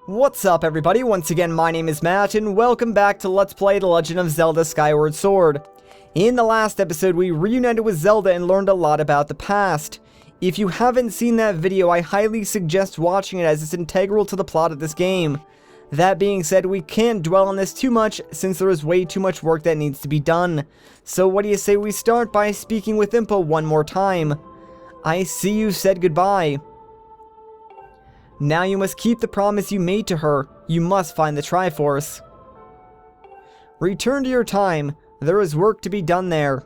What's up everybody, once again my name is Matt and welcome back to Let's Play The Legend of Zelda Skyward Sword. In the last episode we reunited with Zelda and learned a lot about the past. If you haven't seen that video, I highly suggest watching it as it's integral to the plot of this game. That being said, we can't dwell on this too much since there is way too much work that needs to be done. So what do you say we start by speaking with Impa one more time? I see you said goodbye. Now you must keep the promise you made to her. You must find the triforce. Return to your time. There is work to be done there.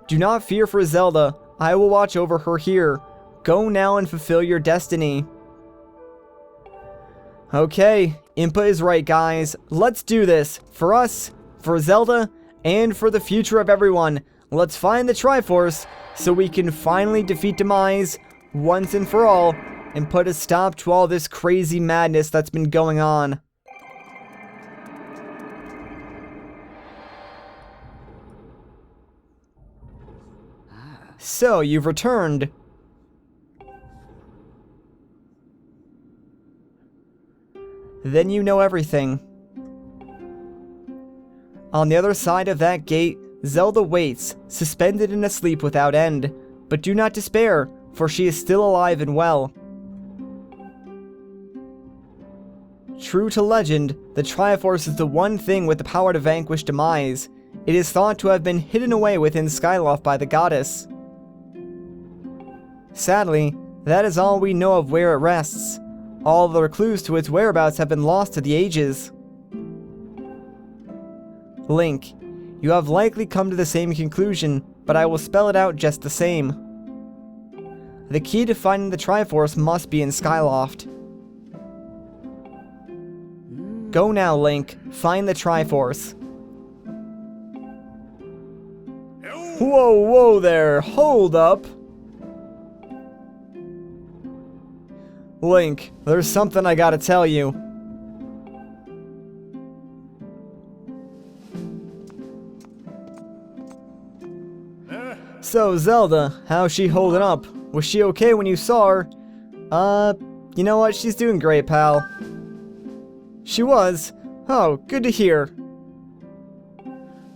Do not fear for Zelda. I will watch over her here. Go now and fulfill your destiny. Okay, Impa is right, guys. Let's do this. For us, for Zelda, and for the future of everyone. Let's find the triforce so we can finally defeat Demise once and for all, and put a stop to all this crazy madness that's been going on. So, you've returned. Then you know everything. On the other side of that gate, Zelda waits, suspended in a sleep without end. But do not despair, for she is still alive and well. True to legend, the Triforce is the one thing with the power to vanquish Demise. It is thought to have been hidden away within Skyloft by the goddess. Sadly, that is all we know of where it rests. All other clues to its whereabouts have been lost to the ages. Link, you have likely come to the same conclusion, but I will spell it out just the same. The key to finding the Triforce must be in Skyloft. Go now, Link. Find the Triforce. Whoa there. Hold up. Link, there's something I gotta tell you. So, Zelda, how's she holding up? Was she okay when you saw her? You know what? She's doing great, pal. She was? Oh, good to hear.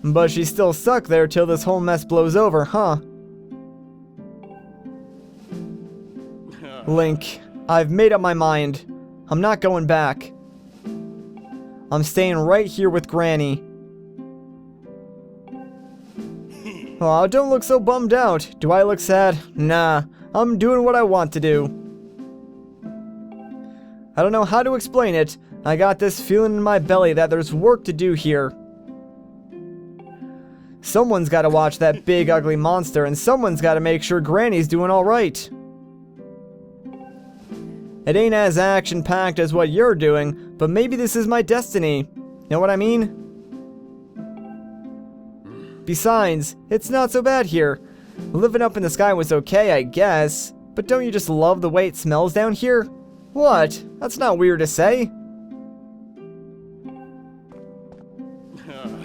But she's still stuck there till this whole mess blows over, huh? Link, I've made up my mind. I'm not going back. I'm staying right here with Granny. Aw, don't look so bummed out. Do I look sad? Nah, I'm doing what I want to do. I don't know how to explain it. I got this feeling in my belly that there's work to do here. Someone's gotta watch that big ugly monster, and someone's gotta make sure Granny's doing alright. It ain't as action-packed as what you're doing, but maybe this is my destiny. Know what I mean? Besides, it's not so bad here. Living up in the sky was okay, I guess. But don't you just love the way it smells down here? What? That's not weird to say.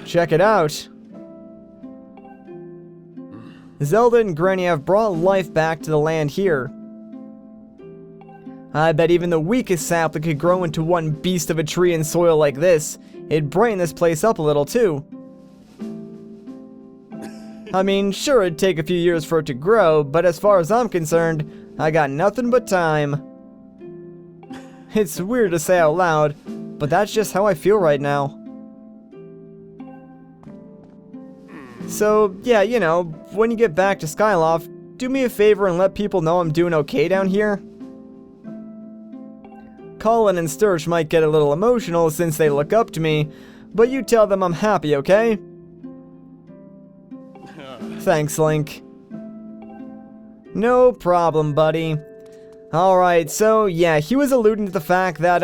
Check it out. Zelda and Granny have brought life back to the land here. I bet even the weakest sapling could grow into one beast of a tree in soil like this. It'd brighten this place up a little too. I mean, sure, it'd take a few years for it to grow, but as far as I'm concerned, I got nothing but time. It's weird to say out loud, but that's just how I feel right now. So, yeah, you know, when you get back to Skyloft, do me a favor and let people know I'm doing okay down here. Colin and Sturge might get a little emotional since they look up to me, but you tell them I'm happy, okay? Thanks, Link. No problem, buddy. Alright, so yeah, he was alluding to the fact that,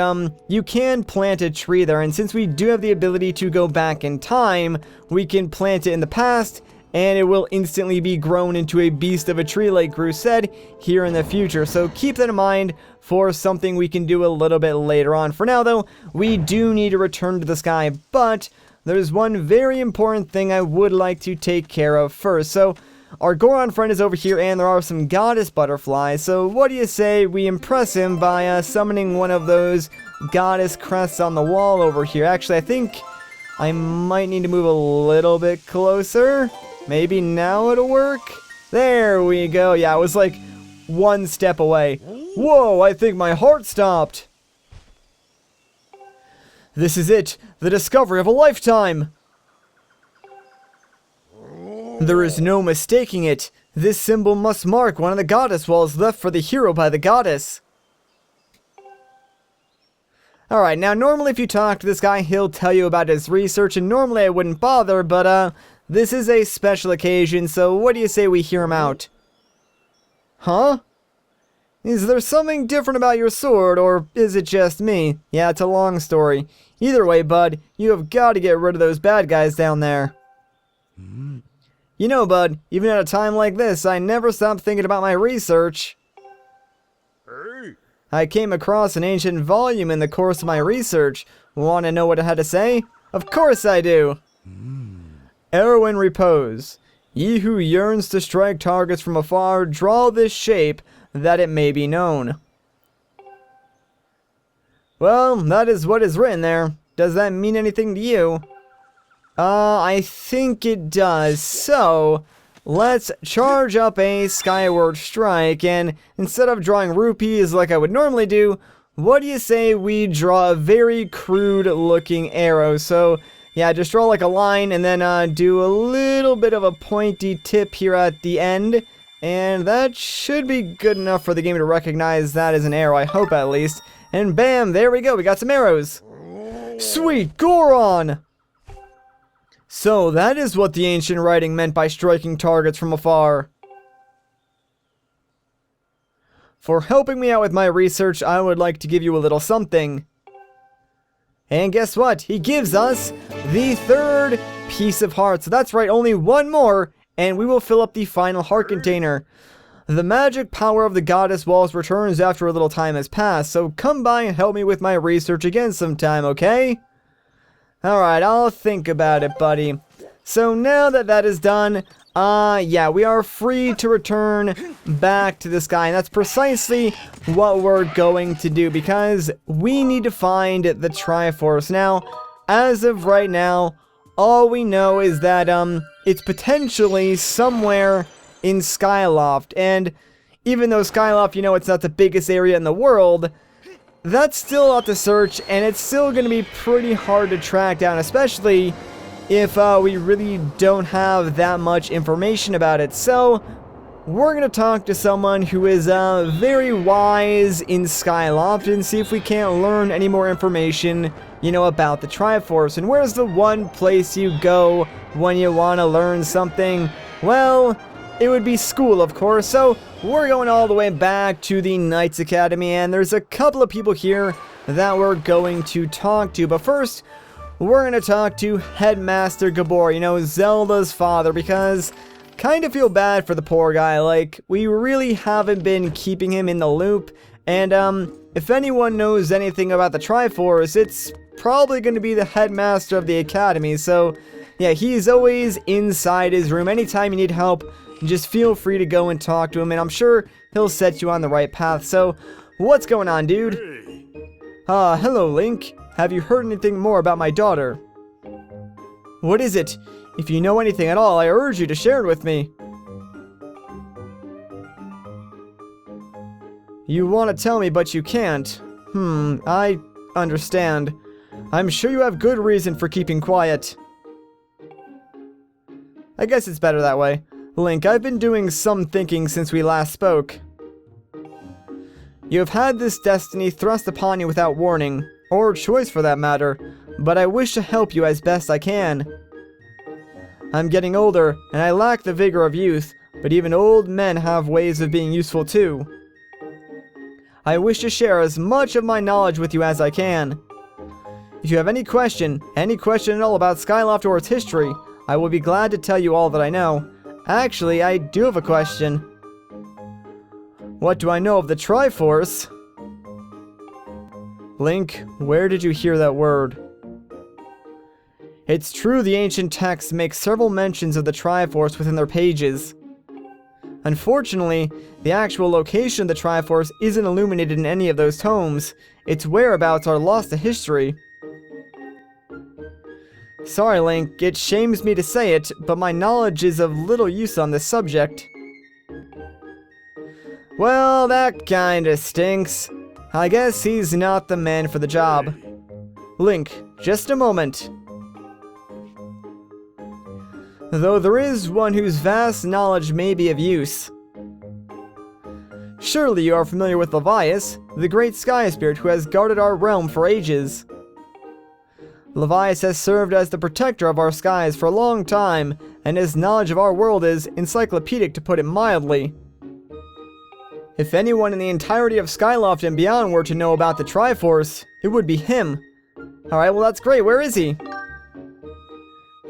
you can plant a tree there, and since we do have the ability to go back in time, we can plant it in the past, and it will instantly be grown into a beast of a tree, like Groose said, here in the future. So keep that in mind for something we can do a little bit later on. For now, though, we do need to return to the sky, but there's one very important thing I would like to take care of first. So, our Goron friend is over here, and there are some goddess butterflies. So what do you say we impress him by summoning one of those goddess crests on the wall over here? Actually, I think I might need to move a little bit closer. Maybe now it'll work. There we go. Yeah, it was like one step away. Whoa, I think my heart stopped. This is it, the discovery of a lifetime. There is no mistaking it. This symbol must mark one of the goddess walls left for the hero by the goddess. Alright, now normally if you talk to this guy, he'll tell you about his research, and normally I wouldn't bother, but this is a special occasion, so what do you say we hear him out? Huh? Is there something different about your sword, or is it just me? Yeah, it's a long story. Either way, bud, you have got to get rid of those bad guys down there. You know, bud, even at a time like this, I never stop thinking about my research. I came across an ancient volume in the course of my research. Want to know what it had to say? Of course I do! Arrow in repose. Ye who yearns to strike targets from afar, draw this shape, that it may be known. Well, that is what is written there. Does that mean anything to you? I think it does. So, let's charge up a Skyward Strike, and instead of drawing rupees like I would normally do, what do you say we draw a very crude looking arrow? So, yeah, just draw like a line, and then do a little bit of a pointy tip here at the end. And that should be good enough for the game to recognize that as an arrow, I hope at least. And bam, there we go, we got some arrows. Sweet Goron! So that is what the ancient writing meant by striking targets from afar. For helping me out with my research, I would like to give you a little something. And guess what? He gives us the third piece of heart. So that's right, only one more, and we will fill up the final heart container. The magic power of the goddess walls returns after a little time has passed, so come by and help me with my research again sometime, okay? Alright, I'll think about it, buddy. So now that that is done, yeah, we are free to return back to this guy, and that's precisely what we're going to do, because we need to find the triforce. Now, as of right now, all we know is that, it's potentially somewhere in Skyloft, and even though Skyloft, you know, it's not the biggest area in the world, that's still a lot to search, and it's still going to be pretty hard to track down, especially if we really don't have that much information about it. So, we're going to talk to someone who is very wise in Skyloft and see if we can't learn any more information, you know, about the Triforce. And where's the one place you go when you want to learn something? Well, it would be school, of course. So, we're going all the way back to the Knights Academy, and there's a couple of people here that we're going to talk to. But first, we're going to talk to Headmaster Gabor, you know, Zelda's father, because kind of feel bad for the poor guy. Like, we really haven't been keeping him in the loop, and if anyone knows anything about the Triforce, it's probably going to be the headmaster of the academy. So yeah, he's always inside his room. Anytime you need help, just feel free to go and talk to him, and I'm sure he'll set you on the right path. So what's going on, dude? Hello, Link. Have you heard anything more about my daughter? What is it? If you know anything at all, I urge you to share it with me. You want to tell me, but you can't. I understand. I'm sure you have good reason for keeping quiet. I guess it's better that way. Link, I've been doing some thinking since we last spoke. You have had this destiny thrust upon you without warning, or choice for that matter, but I wish to help you as best I can. I'm getting older, and I lack the vigor of youth, but even old men have ways of being useful too. I wish to share as much of my knowledge with you as I can. If you have any question at all about Skyloft or its history, I will be glad to tell you all that I know. Actually, I do have a question. What do I know of the Triforce? Link, where did you hear that word? It's true the ancient texts make several mentions of the Triforce within their pages. Unfortunately, the actual location of the Triforce isn't illuminated in any of those tomes. Its whereabouts are lost to history. Sorry, Link, it shames me to say it, but my knowledge is of little use on this subject. Well, that kinda stinks. I guess he's not the man for the job. Link, just a moment. Though there is one whose vast knowledge may be of use. Surely you are familiar with Levias, the great sky spirit who has guarded our realm for ages. Levias has served as the protector of our skies for a long time, and his knowledge of our world is encyclopedic, to put it mildly. If anyone in the entirety of Skyloft and beyond were to know about the Triforce, it would be him. Alright, well that's great. Where is he?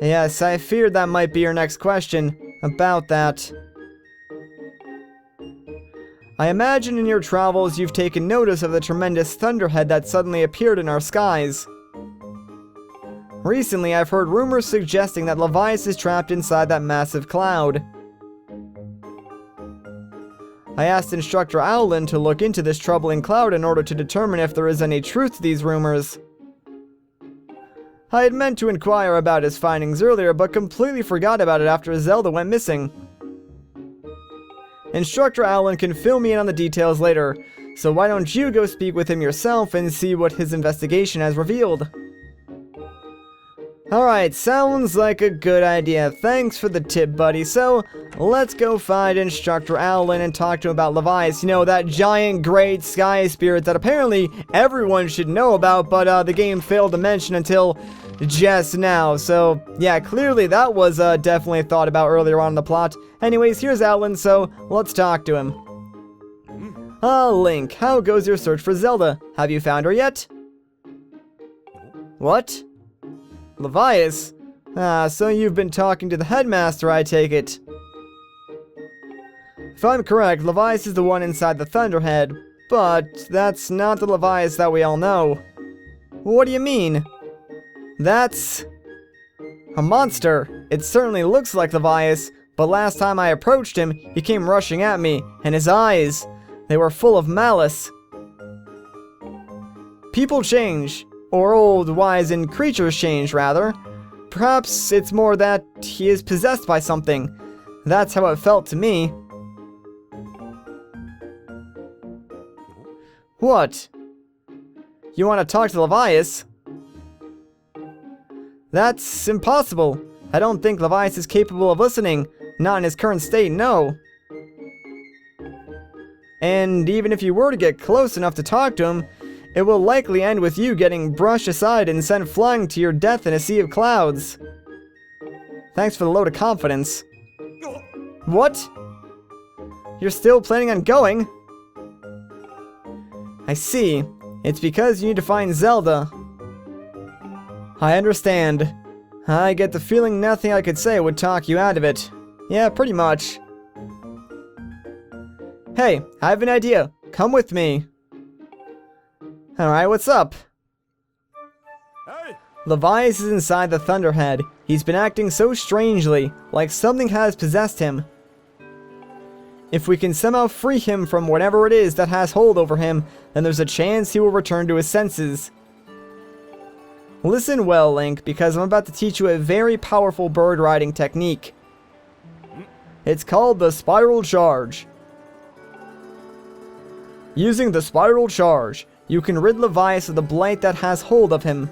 Yes, I feared that might be your next question about that. I imagine in your travels you've taken notice of the tremendous Thunderhead that suddenly appeared in our skies. Recently, I've heard rumors suggesting that Levias is trapped inside that massive cloud. I asked Instructor Owlin to look into this troubling cloud in order to determine if there is any truth to these rumors. I had meant to inquire about his findings earlier, but completely forgot about it after Zelda went missing. Instructor Owlin can fill me in on the details later, so why don't you go speak with him yourself and see what his investigation has revealed? Alright, sounds like a good idea. Thanks for the tip, buddy. So, let's go find Instructor Owlin and talk to him about Levias. You know, that giant great sky spirit that apparently everyone should know about, but the game failed to mention until just now. So, yeah, clearly that was definitely thought about earlier on in the plot. Anyways, here's Owlin, so let's talk to him. Link, how goes your search for Zelda? Have you found her yet? What? Levias? So you've been talking to the headmaster, I take it. If I'm correct, Levias is the one inside the Thunderhead, but that's not the Levias that we all know. What do you mean? That's a monster. It certainly looks like Levias, but last time I approached him, he came rushing at me, and his eyes, they were full of malice. People change. Or old, wizened creatures change, rather. Perhaps it's more that he is possessed by something. That's how it felt to me. What? You want to talk to Levias? That's impossible. I don't think Levias is capable of listening. Not in his current state, no. And even if you were to get close enough to talk to him, it will likely end with you getting brushed aside and sent flying to your death in a sea of clouds. Thanks for the load of confidence. What? You're still planning on going? I see. It's because you need to find Zelda. I understand. I get the feeling nothing I could say would talk you out of it. Yeah, pretty much. Hey, I have an idea. Come with me. Alright, what's up? Hey. Levias is inside the Thunderhead. He's been acting so strangely, like something has possessed him. If we can somehow free him from whatever it is that has hold over him, then there's a chance he will return to his senses. Listen well, Link, because I'm about to teach you a very powerful bird riding technique. It's called the Spiral Charge. Using the Spiral Charge, you can rid Levias of the blight that has hold of him.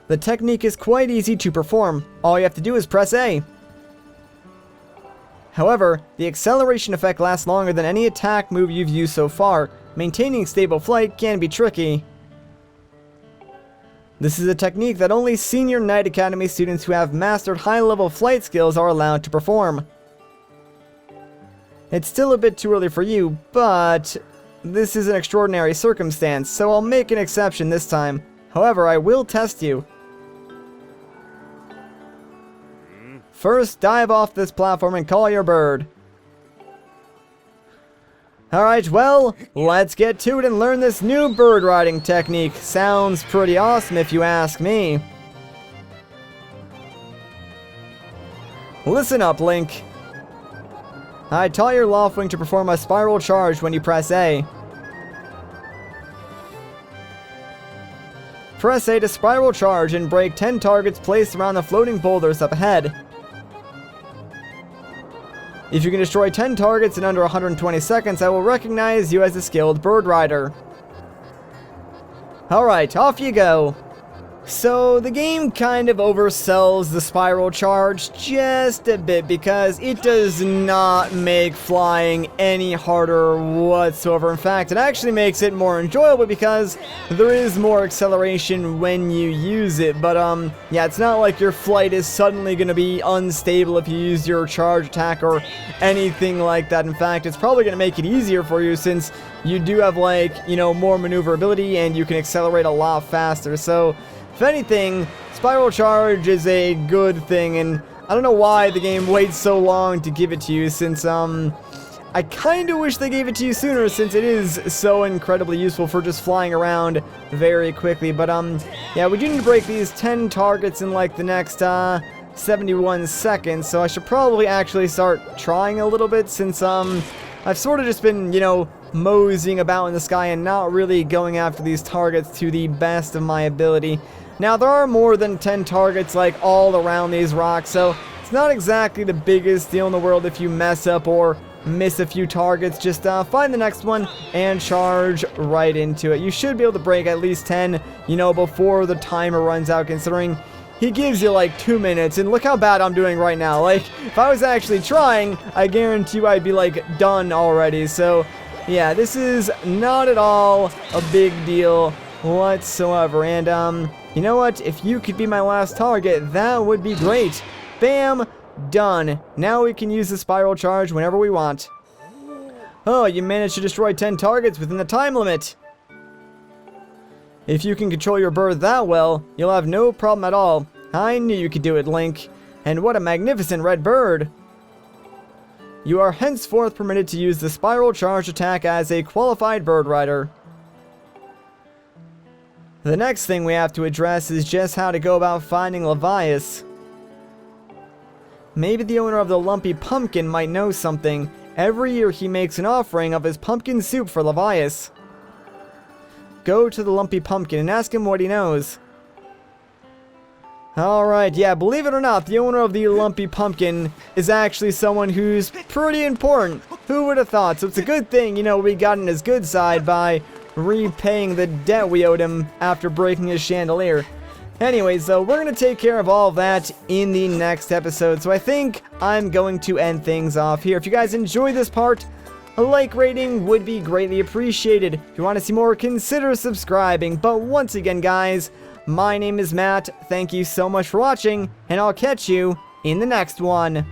The technique is quite easy to perform. All you have to do is press A. However, the acceleration effect lasts longer than any attack move you've used so far. Maintaining stable flight can be tricky. This is a technique that only Senior Knight Academy students who have mastered high-level flight skills are allowed to perform. It's still a bit too early for you, but this is an extraordinary circumstance, so I'll make an exception this time. However, I will test you. First, dive off this platform and call your bird. Alright, well, let's get to it and learn this new bird riding technique. Sounds pretty awesome if you ask me. Listen up, Link. I taught your Loftwing to perform a spiral charge when you press A. Press A to spiral charge and break 10 targets placed around the floating boulders up ahead. If you can destroy 10 targets in under 120 seconds, I will recognize you as a skilled bird rider. Alright, off you go. So, the game kind of oversells the spiral charge just a bit because it does not make flying any harder whatsoever. In fact, it actually makes it more enjoyable because there is more acceleration when you use it. But, yeah, it's not like your flight is suddenly going to be unstable if you use your charge attack or anything like that. In fact, it's probably going to make it easier for you since you do have, like, you know, more maneuverability and you can accelerate a lot faster. So, if anything, spiral charge is a good thing, and I don't know why the game waits so long to give it to you, since, I kind of wish they gave it to you sooner, since it is so incredibly useful for just flying around very quickly. But, yeah, we do need to break these 10 targets in, like, the next, 71 seconds, so I should probably actually start trying a little bit, since, I've sort of just been, you know, moseying about in the sky and not really going after these targets to the best of my ability. Now, there are more than 10 targets, like, all around these rocks, so it's not exactly the biggest deal in the world if you mess up or miss a few targets. Just find the next one and charge right into it. You should be able to break at least 10, you know, before the timer runs out, considering he gives you like 2 minutes, and look how bad I'm doing right now. Like, if I was actually trying, I guarantee you I'd be, like, done already. So, yeah, this is not at all a big deal whatsoever. And, you know what? If you could be my last target, that would be great. Bam! Done. Now we can use the spiral charge whenever we want. Oh, you managed to destroy 10 targets within the time limit. If you can control your bird that well, you'll have no problem at all. I knew you could do it, Link. And what a magnificent red bird. You are henceforth permitted to use the spiral charge attack as a qualified bird rider. The next thing we have to address is just how to go about finding Levias. Maybe the owner of the Lumpy Pumpkin might know something. Every year he makes an offering of his pumpkin soup for Levias. Go to the Lumpy Pumpkin and ask him what he knows. Alright, yeah, believe it or not, the owner of the Lumpy Pumpkin is actually someone who's pretty important. Who would have thought? So it's a good thing, you know, we got on his good side by repaying the debt we owed him after breaking his chandelier. Anyways, so we're going to take care of all of that in the next episode. So I think I'm going to end things off here. If you guys enjoyed this part, a like rating would be greatly appreciated. If you want to see more, consider subscribing. But once again, guys, my name is Matt. Thank you so much for watching, and I'll catch you in the next one.